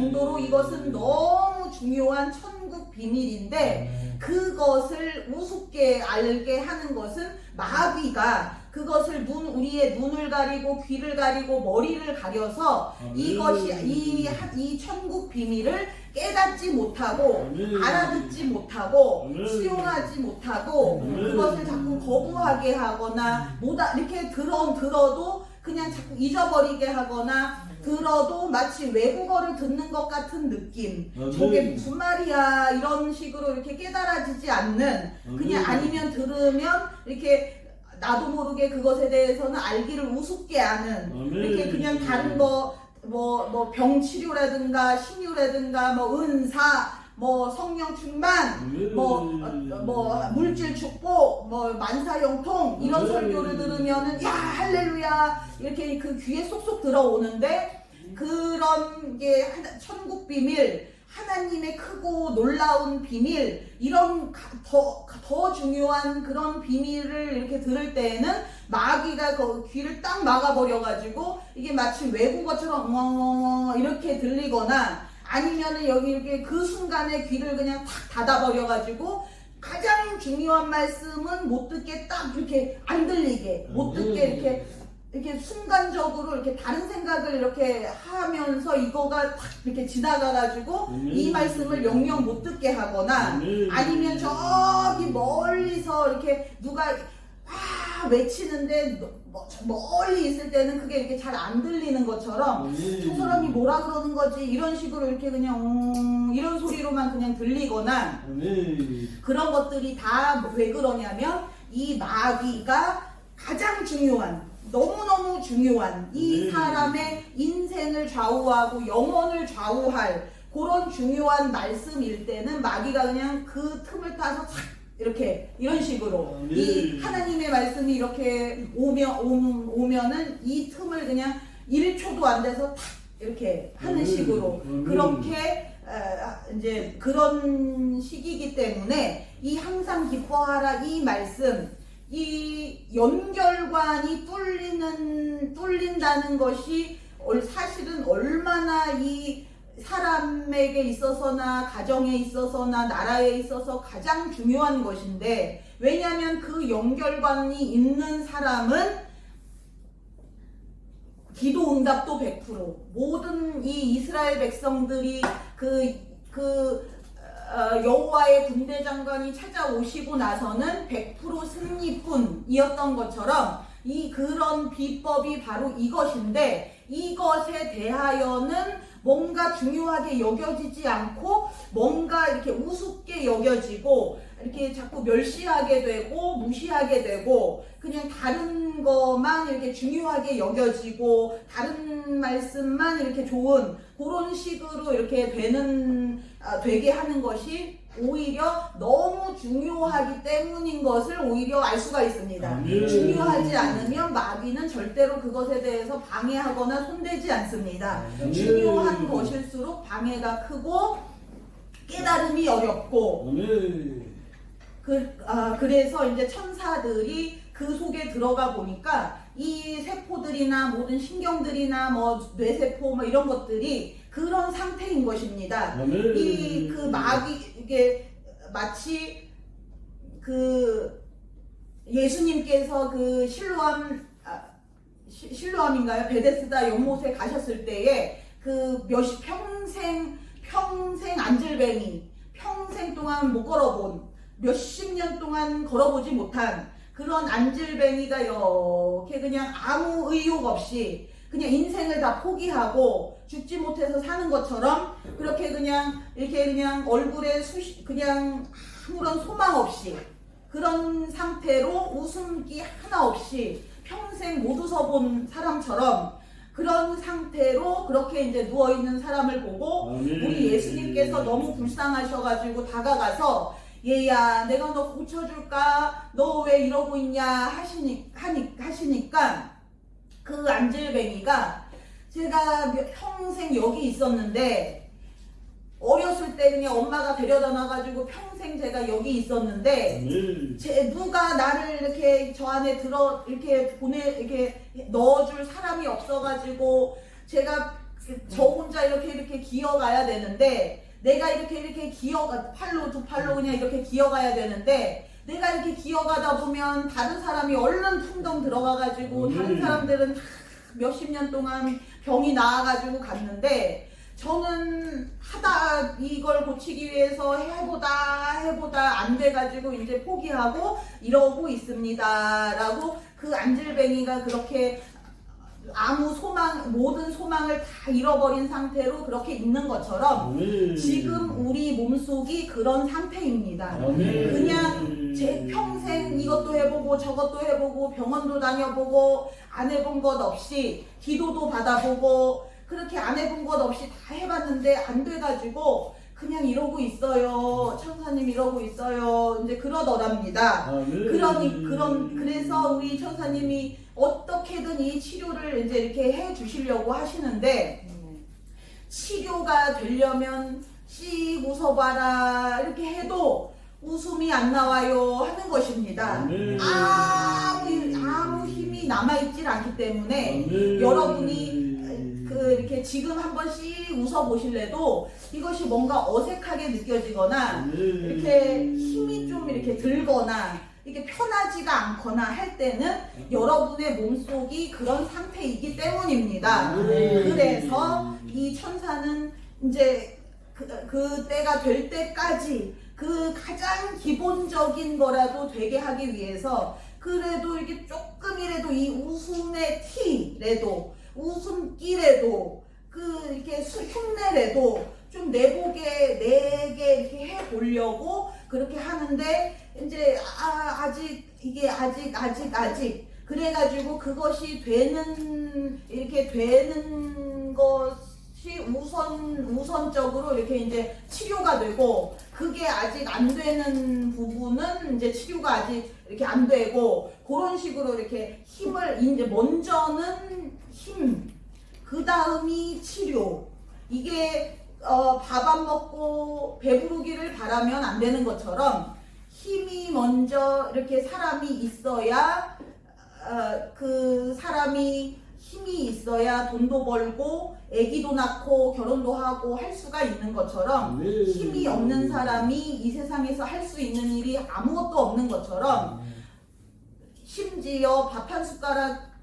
정도로 이것은 너무 중요한 천국 비밀인데 그것을 우습게 알게 하는 것은 마귀가 그것을 우리의 눈을 가리고 귀를 가리고 머리를 가려서 이것이 이 천국 비밀을 깨닫지 못하고 알아듣지 못하고 수용하지 못하고 그것을 자꾸 거부하게 하거나 이렇게 들어도 그냥 자꾸 잊어버리게 하거나 들어도 마치 외국어를 듣는 것 같은 느낌. 저게 무슨 말이야 이런 식으로 이렇게 깨달아지지 않는 그냥 아니면 들으면 이렇게 나도 모르게 그것에 대해서는 알기를 우습게 아는 이렇게 그냥 다른 거 뭐 병치료라든가 신유라든가 뭐 은사 뭐 성령 충만 뭐 물질 축복 뭐 만사형통 이런 설교를 들으면은 야 할렐루야 이렇게 그 귀에 쏙쏙 들어오는데 그런 게 천국 비밀 하나님의 크고 놀라운 비밀 이런 더 중요한 그런 비밀을 이렇게 들을 때에는 마귀가 그 귀를 딱 막아버려 가지고 이게 마치 외국어처럼 엉엉엉 이렇게 들리거나 아니면은 여기 이렇게 그 순간에 귀를 그냥 탁 닫아버려 가지고 가장 중요한 말씀은 못 듣게 딱 이렇게 안 들리게 못 듣게 이렇게 순간적으로 이렇게 다른 생각을 이렇게 하면서 이거가 탁 이렇게 지나가가지고 이 말씀을 영영 못 듣게 하거나 아니면 저기 멀리서 이렇게 누가 외치는데 멀리 있을 때는 그게 이렇게 잘 안 들리는 것처럼 저 사람이 뭐라 그러는 거지 이런 식으로 이렇게 그냥 이런 소리로만 그냥 들리거나 그런 것들이 다 왜 그러냐면 이 마귀가 가장 중요한 너무너무 중요한 이 사람의 인생을 좌우하고 영혼을 좌우할 그런 중요한 말씀일 때는 마귀가 그냥 그 틈을 타서 착 이렇게 이런 식으로 이 하나님의 말씀이 이렇게 오면은 이 틈을 그냥 1초도 안 돼서 탁 이렇게 하는 식으로 그렇게 이제 그런 식이기 때문에 이 항상 기뻐하라 이 말씀 이 연결관이 뚫린다는 것이 사실은 얼마나 이 사람에게 있어서나 가정에 있어서나 나라에 있어서 가장 중요한 것인데 왜냐하면 그 연결관이 있는 사람은 기도 응답도 100% 모든 이 이스라엘 백성들이 여호와의 군대 장관이 찾아오시고 나서는 100% 승리뿐이었던 것처럼 그런 비법이 바로 이것인데 이것에 대하여는 뭔가 중요하게 여겨지지 않고 뭔가 이렇게 우습게 여겨지고 이렇게 자꾸 멸시하게 되고 무시하게 되고 그냥 다른 것만 이렇게 중요하게 여겨지고 다른 말씀만 이렇게 좋은 그런 식으로 이렇게 되게 하는 것이 오히려 너무 중요하기 때문인 것을 오히려 알 수가 있습니다. 중요하지 않으면 마귀는 절대로 그것에 대해서 방해하거나 손대지 않습니다. 중요한 것일수록 방해가 크고 깨달음이 어렵고 그래서 이제 천사들이 그 속에 들어가 보니까 이 세포들이나 모든 신경들이나 뭐 뇌세포 뭐 이런 것들이 그런 상태인 것입니다. 그 이게 마치 그 예수님께서 그 실로암인가요? 베데스다 연못에 가셨을 때에 그 평생 안질뱅이 평생 동안 못 걸어본 몇십 년 동안 걸어보지 못한 그런 안질뱅이가 이렇게 그냥 아무 의욕 없이 그냥 인생을 다 포기하고 죽지 못해서 사는 것처럼 그렇게 그냥 이렇게 그냥 얼굴에 그냥 아무런 소망 없이 그런 상태로 웃음기 하나 없이 평생 못 웃어본 사람처럼 그런 상태로 그렇게 이제 누워있는 사람을 보고 우리 예수님께서 너무 불쌍하셔가지고 다가가서 얘야 내가 너 고쳐줄까? 너 왜 이러고 있냐? 하시니까 그 안질뱅이가 제가 평생 여기 있었는데 어렸을 때 그냥 엄마가 데려다 놔가지고 평생 제가 여기 있었는데 누가 나를 이렇게 저 안에 이렇게 넣어줄 사람이 없어가지고 제가 저 혼자 이렇게 기어가야 되는데, 내가 이렇게 팔로 두 팔로 그냥 이렇게 기어가야 되는데, 내가 이렇게 기어가다 보면 다른 사람이 얼른 퉁덩 들어가가지고 다른 사람들은 몇십 년 동안 병이 나아가지고 갔는데, 저는 하다 이걸 고치기 위해서 해보다 안 돼가지고 이제 포기하고 이러고 있습니다 라고 그 안질뱅이가 그렇게 아무 모든 소망을 다 잃어버린 상태로 그렇게 있는 것처럼 지금 우리 몸속이 그런 상태입니다. 그냥 제 평생 이것도 해보고 저것도 해보고 병원도 다녀보고 안 해본 것 없이 기도도 받아보고 그렇게 안 해본 것 없이 다 해봤는데 안 돼가지고 그냥 이러고 있어요. 천사님 이러고 있어요. 이제 그러더랍니다. 그래서 우리 천사님이 어떻게든 이 치료를 이제 이렇게 해 주시려고 하시는데, 치료가 되려면 씩 웃어봐라 이렇게 해도 웃음이 안 나와요 하는 것입니다. 아무 힘이 남아있질 않기 때문에 여러분이 이렇게 지금 한번 씩 웃어보실래도 이것이 뭔가 어색하게 느껴지거나 이렇게 힘이 좀 이렇게 들거나 이게 편하지가 않거나 할 때는 여러분의 몸속이 그런 상태이기 때문입니다. 그래서 이 천사는 이제 그 때가 될 때까지 그 가장 기본적인 거라도 되게 하기 위해서 그래도 이게 조금이라도 이 웃음의 티라도 웃음기라도 이렇게 흉내라도 좀 내게 이렇게 해보려고 그렇게 하는데 이제 아직 그래가지고 그것이 이렇게 되는 것이 우선적으로 이렇게 이제 치료가 되고 그게 아직 안 되는 부분은 이제 치료가 아직 이렇게 안 되고 그런 식으로 이렇게 힘을 이제 먼저는 힘, 그 다음이 치료. 이게 밥 안 먹고 배부르기를 바라면 안 되는 것처럼 힘이 먼저 이렇게 사람이 있어야 그 사람이 힘이 있어야 돈도 벌고 아기도 낳고 결혼도 하고 할 수가 있는 것처럼 힘이 없는 사람이 이 세상에서 할 수 있는 일이 아무것도 없는 것처럼 심지어 밥 한 숟가락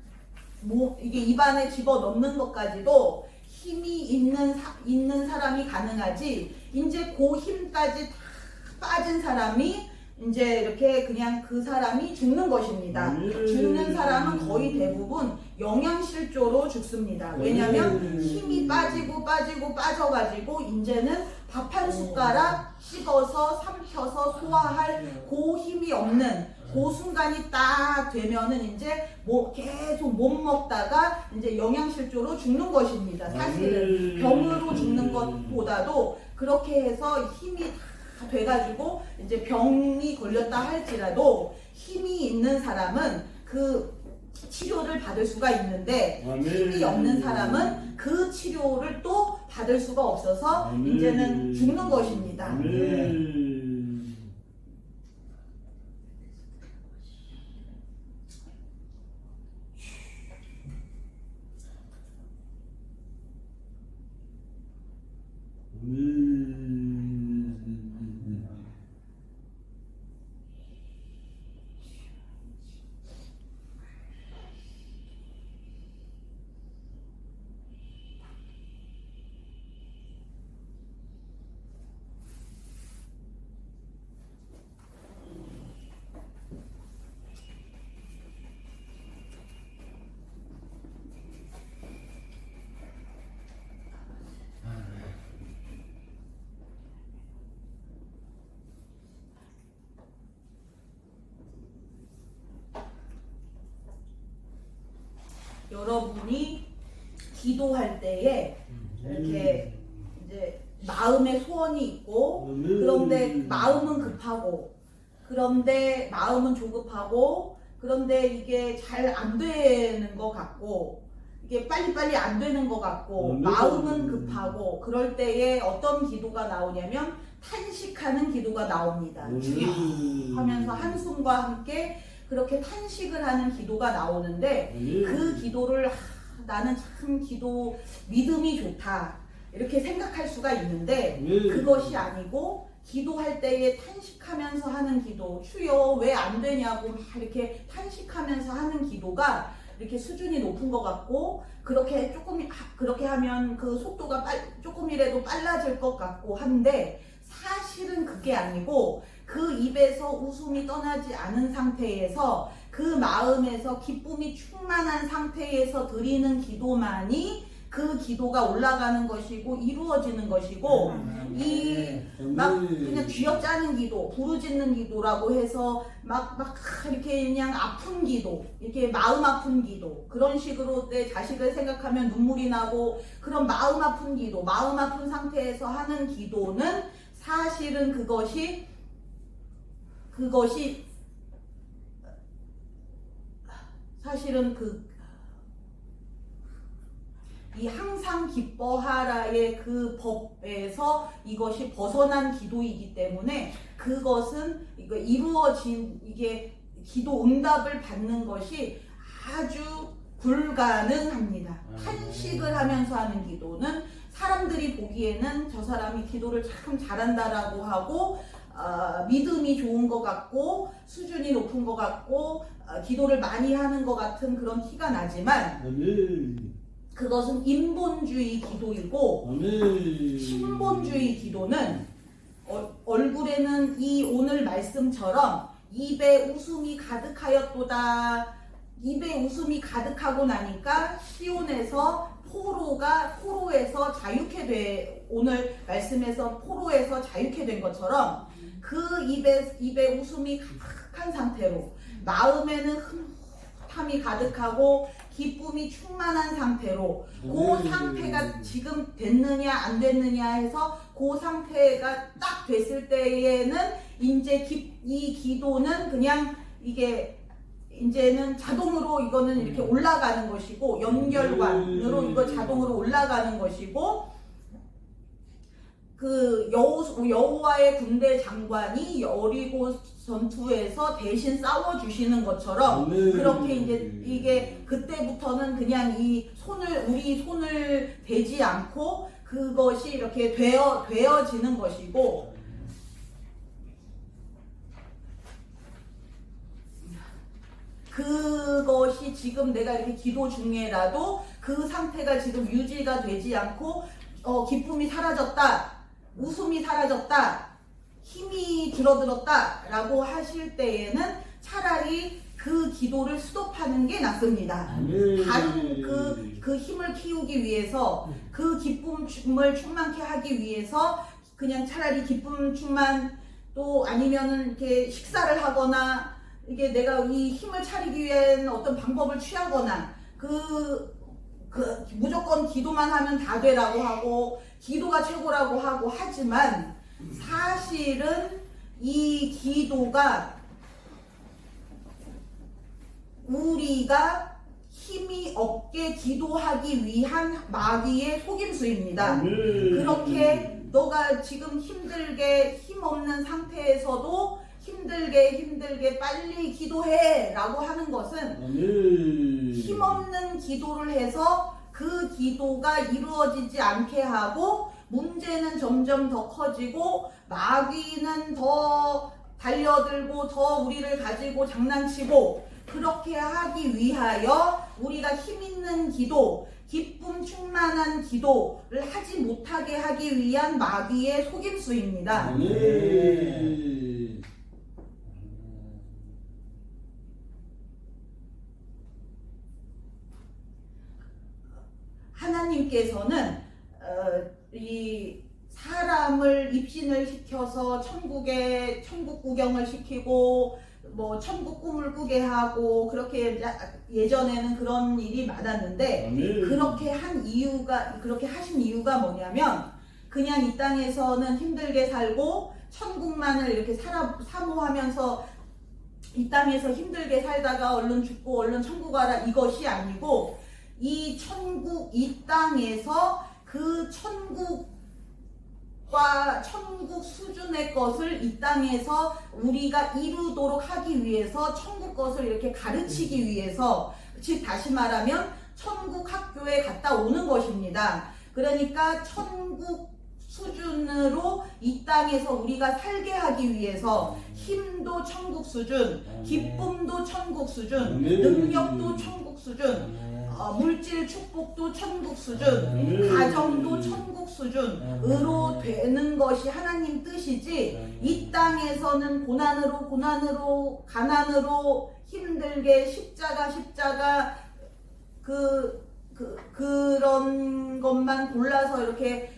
이게 입안에 집어 넣는 것까지도 힘이 있는 사람이 가능하지 이제 그 힘까지 다 빠진 사람이 이제 이렇게 그냥 그 사람이 죽는 것입니다. 죽는 사람은 거의 대부분 영양실조로 죽습니다. 왜냐하면 힘이 빠져가지고 이제는 밥 한 숟가락 씹어서 삼켜서 소화할 그 힘이 없는 그 순간이 딱 되면은 이제 계속 못 먹다가 이제 영양실조로 죽는 것입니다. 사실은 병으로 죽는 것보다도 그렇게 해서 힘이 다 돼가지고 이제 병이 걸렸다 할지라도 힘이 있는 사람은 그 치료를 받을 수가 있는데 힘이 없는 사람은 그 치료를 또 받을 수가 없어서 이제는 죽는 것입니다. 여러분이 기도할 때에 이렇게 이제 마음에 소원이 있고 그런데 마음은 급하고 그런데 마음은 조급하고 그런데 이게 잘 안 되는 것 같고 이게 빨리빨리 안 되는 것 같고 마음은 급하고 그럴 때에 어떤 기도가 나오냐면 탄식하는 기도가 나옵니다. 주여 하면서 한숨과 함께 그렇게 탄식을 하는 기도가 나오는데 그 기도를 나는 참 기도 믿음이 좋다 이렇게 생각할 수가 있는데 네. 그것이 아니고 기도할 때에 탄식하면서 하는 기도, 주여 왜 안 되냐고 막 이렇게 탄식하면서 하는 기도가 이렇게 수준이 높은 것 같고 그렇게 하면 그 속도가 조금이라도 빨라질 것 같고 한데 사실은 그게 아니고 그 입에서 웃음이 떠나지 않은 상태에서 그 마음에서 기쁨이 충만한 상태에서 드리는 기도만이 그 기도가 올라가는 것이고 이루어지는 것이고 이 막 그냥 쥐어짜는 기도, 부르짖는 기도라고 해서 막 이렇게 그냥 아픈 기도, 이렇게 마음 아픈 기도 그런 식으로 내 자식을 생각하면 눈물이 나고 그런 마음 아픈 기도, 마음 아픈 상태에서 하는 기도는 사실은 그것이 사실은 이 항상 기뻐하라의 그 법에서 이것이 벗어난 기도이기 때문에 그것은 이루어진 이게 기도 응답을 받는 것이 아주 불가능합니다. 탄식을 하면서 하는 기도는 사람들이 보기에는 저 사람이 기도를 참 잘한다라고 하고 믿음이 좋은 것 같고 수준이 높은 것 같고 기도를 많이 하는 것 같은 그런 티가 나지만 그것은 인본주의 기도이고 신본주의 기도는 얼굴에는 이 오늘 말씀처럼 입에 웃음이 가득하였도다. 입에 웃음이 가득하고 나니까 시온에서 포로에서 자유케 돼 오늘 말씀에서 포로에서 자유케 된 것처럼 그 입에 웃음이 가득한 상태로 마음에는 흐뭇함이 가득하고 기쁨이 충만한 상태로 그 상태가 지금 됐느냐 안 됐느냐 해서 그 상태가 딱 됐을 때에는 이제 이 기도는 그냥 이게 이제는 자동으로 이거는 이렇게 올라가는 것이고 연결관으로 이거 자동으로 올라가는 것이고 그 여호와의 군대 장관이 여리고 전투에서 대신 싸워주시는 것처럼 그렇게 이제 이게 그때부터는 그냥 우리 손을 대지 않고 그것이 이렇게 되어지는 것이고 그것이 지금 내가 이렇게 기도 중에라도 그 상태가 지금 유지가 되지 않고 기쁨이 사라졌다. 웃음이 사라졌다, 힘이 줄어들었다 라고 하실 때에는 차라리 그 기도를 스톱하는 게 낫습니다. 다른 그 힘을 키우기 위해서 그 기쁨을 충만케 하기 위해서 그냥 차라리 기쁨 충만 또 아니면은 이렇게 식사를 하거나 이게 내가 이 힘을 차리기 위한 어떤 방법을 취하거나 무조건 기도만 하면 다 되라고 하고 기도가 최고라고 하고 하지만 사실은 이 기도가 우리가 힘이 없게 기도하기 위한 마귀의 속임수입니다. 그렇게 너가 지금 힘들게 힘없는 상태에서도 힘들게 빨리 기도해 라고 하는 것은 힘없는 기도를 해서 그 기도가 이루어지지 않게 하고 문제는 점점 더 커지고 마귀는 더 달려들고 더 우리를 가지고 장난치고 그렇게 하기 위하여 우리가 힘있는 기도, 기쁨 충만한 기도를 하지 못하게 하기 위한 마귀의 속임수입니다. 하나님께서는 이 사람을 입신을 시켜서 천국 구경을 시키고 뭐 천국 꿈을 꾸게 하고 그렇게 예전에는 그런 일이 많았는데 그렇게 하신 이유가 뭐냐면 그냥 이 땅에서는 힘들게 살고 천국만을 이렇게 사모하면서 이 땅에서 힘들게 살다가 얼른 죽고 얼른 천국 가라 이것이 아니고 이 땅에서 그 천국 수준의 것을 이 땅에서 우리가 이루도록 하기 위해서 천국 것을 이렇게 가르치기 위해서 즉 다시 말하면 천국 학교에 갔다 오는 것입니다. 그러니까 천국 수준으로 이 땅에서 우리가 살게 하기 위해서 힘도 천국 수준, 기쁨도 천국 수준, 능력도 천국 수준, 물질 축복도 천국 수준, 가정도 천국 수준으로 되는 것이 하나님 뜻이지, 이 땅에서는 고난으로 가난으로 힘들게 십자가 그런 것만 골라서 이렇게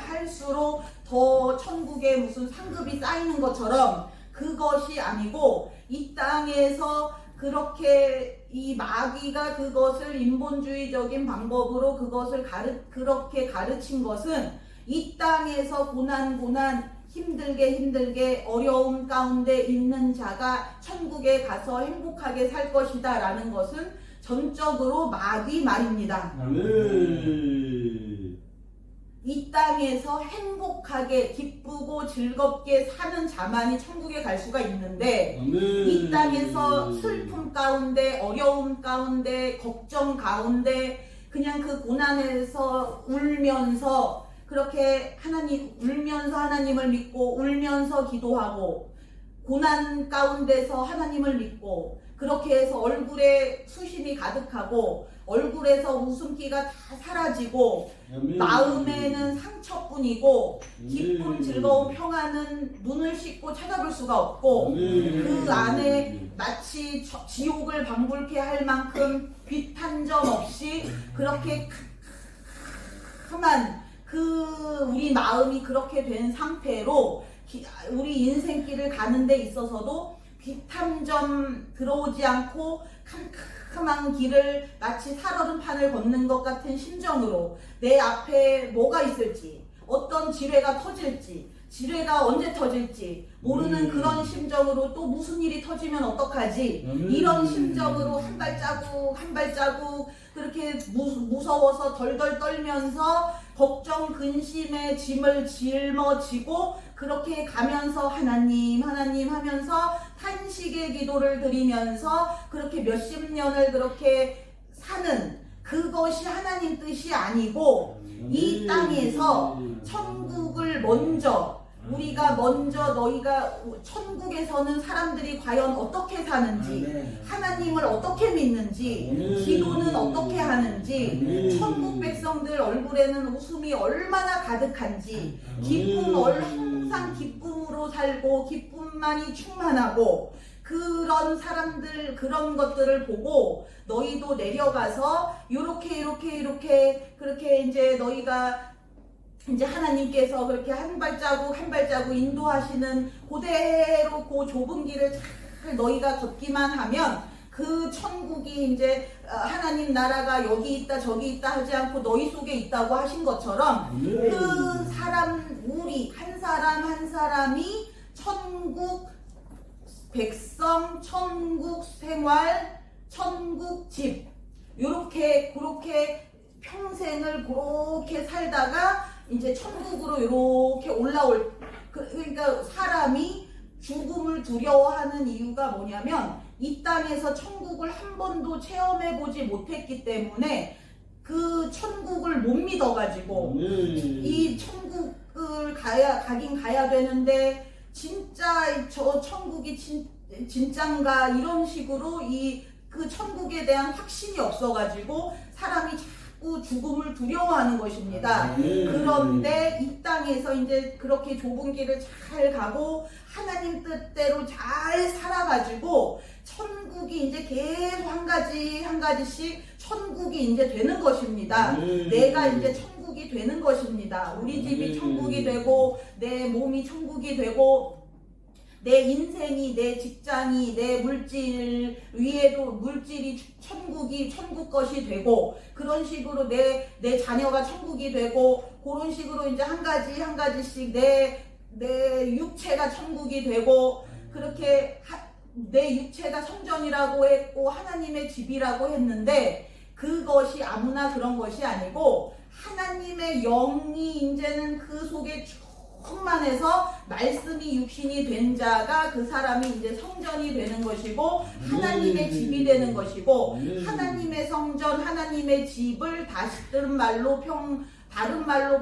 할수록 더 천국에 무슨 상급이 쌓이는 것처럼 그것이 아니고, 이 땅에서 그렇게 이 마귀가 그것을 인본주의적인 방법으로 그것을 그렇게 가르친 것은, 이 땅에서 고난 힘들게 어려움 가운데 있는 자가 천국에 가서 행복하게 살 것이다 라는 것은 전적으로 마귀 말입니다. 이 땅에서 행복하게 기쁘고 즐겁게 사는 자만이 천국에 갈 수가 있는데, 이 땅에서 슬픔 가운데, 어려움 가운데, 걱정 가운데 그냥 그 고난에서 울면서 그렇게 울면서 하나님을 믿고 울면서 기도하고, 고난 가운데서 하나님을 믿고, 그렇게 해서 얼굴에 수심이 가득하고 얼굴에서 웃음기가 다 사라지고 마음에는 상처뿐이고 기쁨, 즐거움, 평안은 눈을 씻고 찾아볼 수가 없고, 그 안에 마치 지옥을 방불케 할 만큼 빛 한 점 없이 그렇게 캄캄한 우리 마음이 그렇게 된 상태로 우리 인생길을 가는 데 있어서도 빛 한 점 들어오지 않고 캄캄한 길을 마치 살얼음판을 걷는 것 같은 심정으로 내 앞에 뭐가 있을지, 어떤 지뢰가 터질지, 지뢰가 언제 터질지 모르는 그런 심정으로, 또 무슨 일이 터지면 어떡하지, 이런 심정으로 한 발자국 그렇게 무서워서 덜덜 떨면서 걱정 근심에 짐을 짊어지고 그렇게 가면서 하나님 하면서 탄식의 기도를 드리면서 그렇게 몇십 년을 그렇게 사는, 그것이 하나님 뜻이 아니고, 이 땅에서 천국을 너희가 천국에서는 사람들이 과연 어떻게 사는지, 하나님을 어떻게 믿는지, 기도는 어떻게 하는지, 천국 백성들 얼굴에는 웃음이 얼마나 가득한지, 항상 기쁨으로 살고 기쁨만이 충만하고, 그런 사람들, 그런 것들을 보고 너희도 내려가서 이렇게 그렇게 이제 너희가 이제 하나님께서 그렇게 한 발자국 인도하시는 그대로 그 좁은 길을 잘 너희가 걷기만 하면 그 천국이 이제 하나님 나라가 여기 있다 저기 있다 하지 않고 너희 속에 있다고 하신 것처럼, 그 사람, 우리 한 사람 한 사람이 천국 백성, 천국 생활, 천국 집, 그렇게 평생을 그렇게 살다가 이제 천국으로 이렇게 올라올, 그러니까 사람이 죽음을 두려워하는 이유가 뭐냐면, 이 땅에서 천국을 한 번도 체험해 보지 못했기 때문에 그 천국을 못 믿어가지고, 이 천국을 가긴 가야 되는데 진짜 저 천국이 진짠가 이런 식으로 그 천국에 대한 확신이 없어가지고 사람이 자꾸 죽음을 두려워하는 것입니다. 그런데 이 땅에서 이제 그렇게 좁은 길을 잘 가고 하나님 뜻대로 잘 살아가지고 천국이 이제 계속 한 가지씩 천국이 이제 되는 것입니다. 내가 이제 천국이 되는 것입니다. 우리 집이 천국이 되고, 내 몸이 천국이 되고, 내 인생이, 내 직장이, 내 물질 위에도 물질이 천국 것이 되고, 그런 식으로 내 자녀가 천국이 되고, 그런 식으로 이제 한 가지씩 내 육체가 천국이 되고, 그렇게 내 육체가 성전이라고 했고 하나님의 집이라고 했는데, 그것이 아무나 그런 것이 아니고 하나님의 영이 이제는 그 속에 충만해서 말씀이 육신이 된 자가 그 사람이 이제 성전이 되는 것이고 하나님의 집이 되는 것이고 하나님의 성전, 하나님의 집을 다른 말로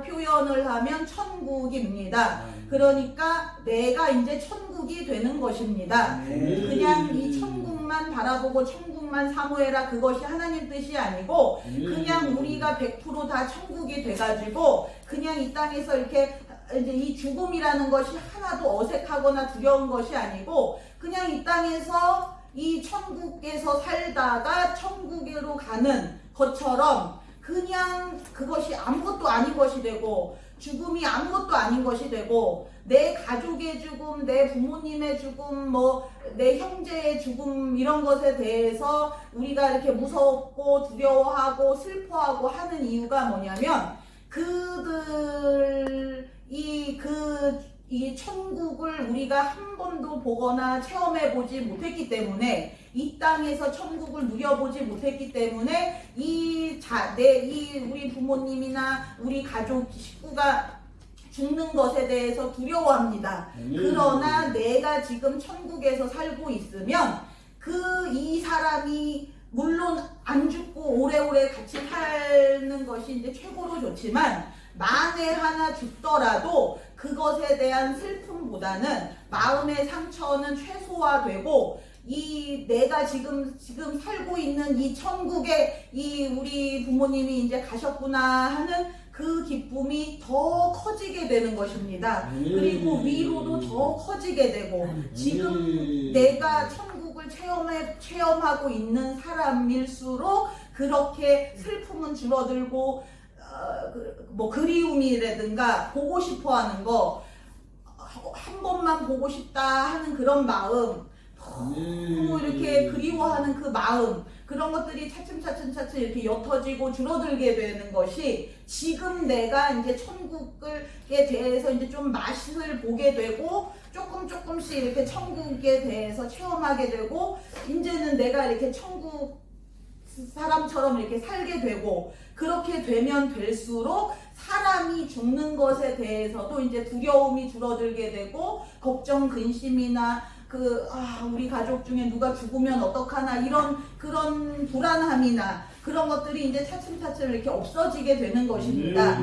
표현을 하면 천국입니다. 그러니까 내가 이제 천국이 되는 것입니다. 그냥 이 천국만 바라보고 천국만 사모해라 그것이 하나님 뜻이 아니고 그냥 우리가 100% 다 천국이 돼가지고 그냥 이 땅에서 이렇게 이제 이 죽음이라는 것이 하나도 어색하거나 두려운 것이 아니고 그냥 이 땅에서 이 천국에서 살다가 천국으로 가는 것처럼 그냥 그것이 아무것도 아닌 것이 되고 죽음이 아무것도 아닌 것이 되고 내 가족의 죽음, 내 부모님의 죽음, 뭐 내 형제의 죽음 이런 것에 대해서 우리가 이렇게 무섭고 두려워하고 슬퍼하고 하는 이유가 뭐냐면 이 천국을 우리가 한 번도 보거나 체험해 보지 못했기 때문에 이 땅에서 천국을 누려보지 못했기 때문에 우리 부모님이나 우리 가족 식구가 죽는 것에 대해서 두려워합니다. 그러나 내가 지금 천국에서 살고 있으면 이 사람이 물론 안 죽고 오래오래 같이 사는 것이 이제 최고로 좋지만 만에 하나 죽더라도 그것에 대한 슬픔보다는 마음의 상처는 최소화되고 내가 지금 살고 있는 이 천국에 우리 부모님이 이제 가셨구나 하는 그 기쁨이 더 커지게 되는 것입니다. 그리고 위로도 더 커지게 되고 지금 내가 천국을 체험하고 있는 사람일수록 그렇게 슬픔은 줄어들고 뭐 그리움이라든가 보고 싶어 하는 거 한 번만 보고 싶다 하는 그런 마음 너무 이렇게 그리워하는 그 마음 그런 것들이 차츰 이렇게 옅어지고 줄어들게 되는 것이 지금 내가 이제 천국에 대해서 이제 좀 맛을 보게 되고 조금씩 이렇게 천국에 대해서 체험하게 되고 이제는 내가 이렇게 천국 사람처럼 이렇게 살게 되고 그렇게 되면 될수록 사람이 죽는 것에 대해서도 이제 두려움이 줄어들게 되고 걱정 근심이나 우리 가족 중에 누가 죽으면 어떡하나 이런 그런 불안함이나 그런 것들이 이제 차츰 이렇게 없어지게 되는 것입니다.